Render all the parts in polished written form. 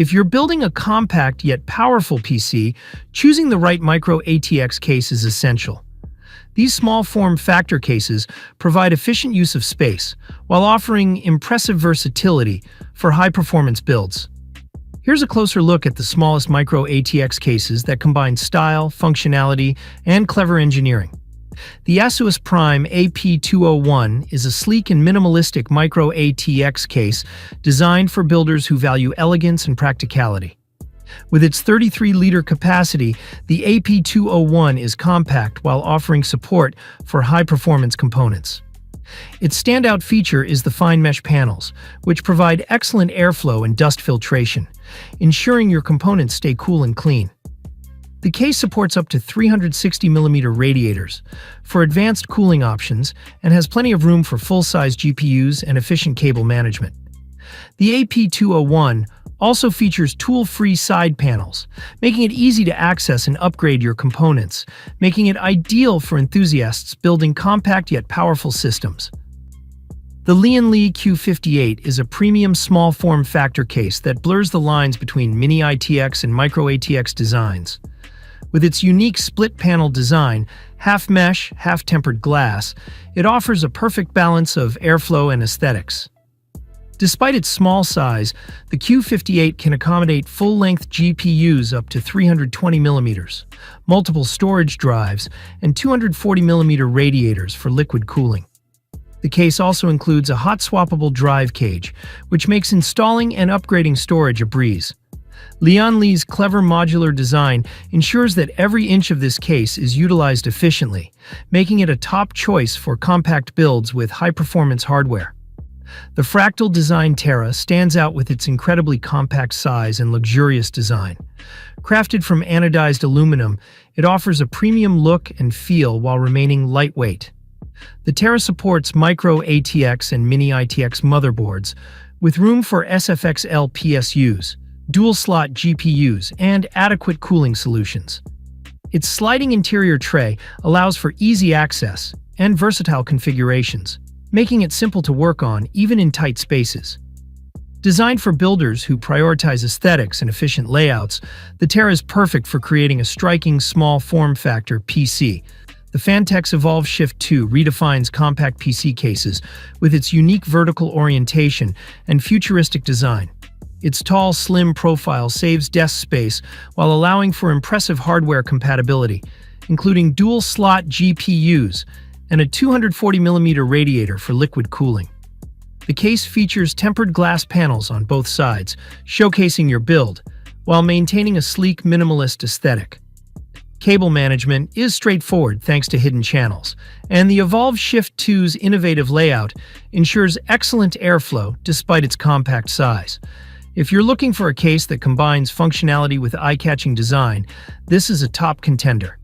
If you're building a compact yet powerful PC, choosing the right micro-ATX case is essential. These small form factor cases provide efficient use of space while offering impressive versatility for high-performance builds. Here's a closer look at the smallest micro-ATX cases that combine style, functionality, and clever engineering. The Asus Prime AP201 is a sleek and minimalistic micro-ATX case designed for builders who value elegance and practicality. With its 33-liter capacity, the AP201 is compact while offering support for high-performance components. Its standout feature is the fine mesh panels, which provide excellent airflow and dust filtration, ensuring your components stay cool and clean. The case supports up to 360mm radiators for advanced cooling options and has plenty of room for full-size GPUs and efficient cable management. The AP201 also features tool-free side panels, making it easy to access and upgrade your components, making it ideal for enthusiasts building compact yet powerful systems. The Lian Q58 is a premium small form factor case that blurs the lines between mini-ATX and micro-ATX designs. With its unique split-panel design, half-mesh, half-tempered glass, it offers a perfect balance of airflow and aesthetics. Despite its small size, the Q58 can accommodate full-length GPUs up to 320mm, multiple storage drives, and 240mm radiators for liquid cooling. The case also includes a hot-swappable drive cage, which makes installing and upgrading storage a breeze. Lianli's clever modular design ensures that every inch of this case is utilized efficiently, making it a top choice for compact builds with high-performance hardware. The fractal design Terra stands out with its incredibly compact size and luxurious design. Crafted from anodized aluminum, it offers a premium look and feel while remaining lightweight. The Terra supports micro-ATX and mini-ATX motherboards, with room for SFXL PSUs, dual-slot GPUs, and adequate cooling solutions. Its sliding interior tray allows for easy access and versatile configurations, making it simple to work on even in tight spaces. Designed for builders who prioritize aesthetics and efficient layouts, the Terra is perfect for creating a striking small form factor PC. The Phanteks Evolve Shift 2 redefines compact PC cases with its unique vertical orientation and futuristic design. Its tall, slim profile saves desk space while allowing for impressive hardware compatibility, including dual-slot GPUs and a 240mm radiator for liquid cooling. The case features tempered glass panels on both sides, showcasing your build, while maintaining a sleek, minimalist aesthetic. Cable management is straightforward thanks to hidden channels, and the Evolve Shift 2's innovative layout ensures excellent airflow despite its compact size. If you're looking for a case that combines functionality with eye-catching design, this is a top contender.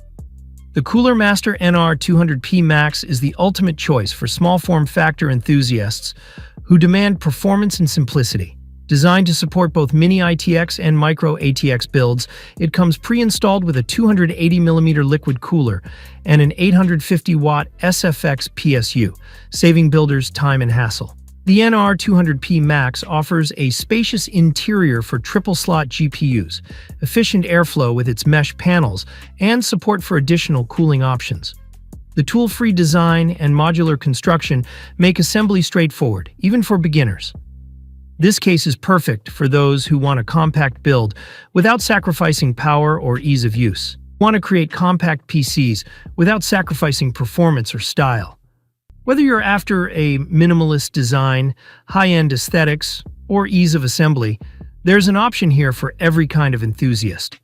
The Cooler Master NR200P Max is the ultimate choice for small form factor enthusiasts who demand performance and simplicity. Designed to support both mini-ATX and micro-ATX builds, it comes pre-installed with a 280mm liquid cooler and an 850-watt SFX PSU, saving builders time and hassle. The NR200P Max offers a spacious interior for triple-slot GPUs, efficient airflow with its mesh panels, and support for additional cooling options. The tool-free design and modular construction make assembly straightforward, even for beginners. This case is perfect for those who want a compact build without sacrificing power or ease of use. Want to create compact PCs without sacrificing performance or style. Whether you're after a minimalist design, high-end aesthetics, or ease of assembly, there's an option here for every kind of enthusiast.